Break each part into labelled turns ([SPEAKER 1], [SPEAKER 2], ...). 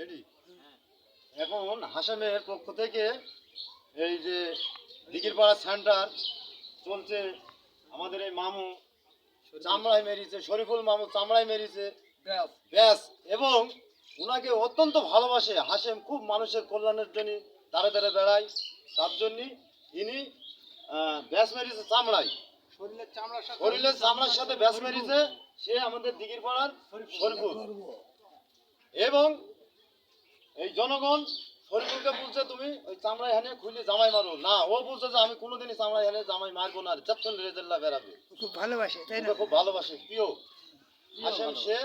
[SPEAKER 1] Ready. এখন হাসেমের পক্ষ থেকে এই যে দিঘিরপাড়া সেন্টার চলছে, আমাদের এই মামু চামড়ায় মেরেছে, শরীফুল মামু চামড়ায় মেরেছে ব্যাস, এবং ওনাকে অত্যন্ত ভালোবাসে হাসেম, খুব মানুষের কল্যাণের জন্য দাঁড়ে দাঁড়ে বেড়ায়, তার জন্য ইনি ব্যাস মেরেছে চামড়ায়, শরীরের চামড়ার সাথে ব্যাস মেরেছে, সে আমাদের দিঘিরপাড়ার শরীফুল। এবং এই জনগণ শরীফুলকে বলছে তুমি ওই চামড়ায় হানে খুলে জামাই মারো না, ও বলছে যে আমি কোনোদিনই চামড়ায় হানে জামাই মারবো না, যতক্ষণ রেজাল্লা বেরাবে।
[SPEAKER 2] খুব ভালোবাসে, তাই না?
[SPEAKER 1] খুব ভালোবাসে, প্রিয় হাসেম, সে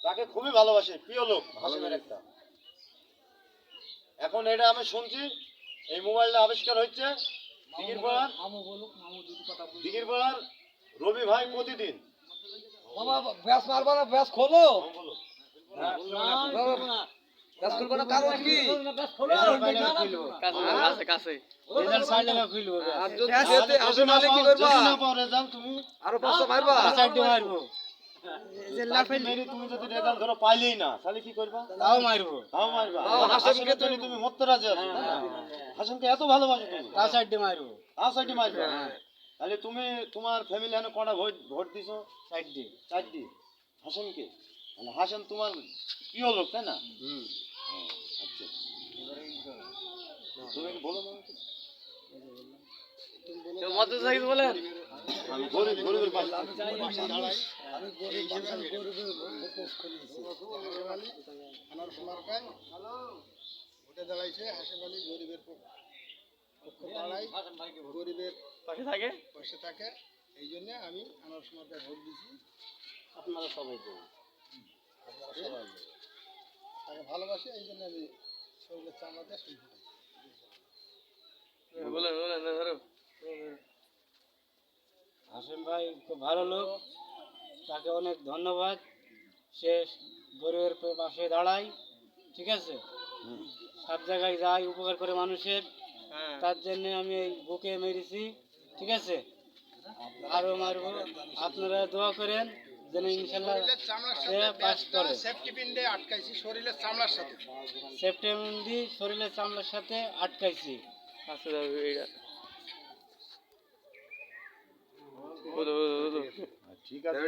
[SPEAKER 1] তাকে খুবই ভালোবাসে, প্রিয় লোক হাসেমের একটা। এখন এটা আমি শুনছি এই মোবাইলটা আবিষ্কার হচ্ছে দিঘিরপাড়ার রবি ভাই প্রতিদিন
[SPEAKER 3] ব্যাস মারবা না, ব্যাস খোলো। ব্যাস খুলবো না, কারণ কি? আরো 500 মারবা,
[SPEAKER 1] তুমি যদি রেজাল্ট ধরো পাইলেই না, তাহলে কি করবা? তাও মারবো। হাসেমকে তুমি মরতে রাজি আছো, হাসেমকে এত ভালোবাসো তুমি, তাও সাইডে মারবো। তাহলে তুমি তোমার ফ্যামিলি এনে কটা ভোট দিছো? 4টি হাসেমকে, মানে হাসেম তোমার প্রিয় লোক, তাই না? আচ্ছা, তুমি বলো না, আমি গরিবের পাশে দাঁড়াই। ভোটে দাঁড়াইছে হাসেম আলী, গরিবের পক্ষে দাঁড়াই, গরিবের পাশে থাকে, এই জন্য আমি আনারস মার্কায় ভোট দিছি। আপনারা সবাই দেবেন, তাকে ভালোবাসি, এই জন্য আমি শরীরের চামড়াতে শুনতে পাই।
[SPEAKER 3] হাসেম ভাই খুব ভালো লোক, তাকে অনেক ধন্যবাদ। সে গরিবের পাশে দাঁড়ায়, ঠিক আছে, সব জায়গায় যায়, উপকার করে মানুষের, তার জন্য আমি এই বুকে মেরেছি, ঠিক আছে, আরো মারবো। আপনারা দোয়া করেন যেন ইনশাল্লাহ সে পাস করে।
[SPEAKER 1] সেফটি পিন দিয়ে আটকাইছি শরীরের চামড়ার সাথে,
[SPEAKER 3] শরীরের চামড়ার সাথে আটকাইছি।
[SPEAKER 1] ঠিক আছে।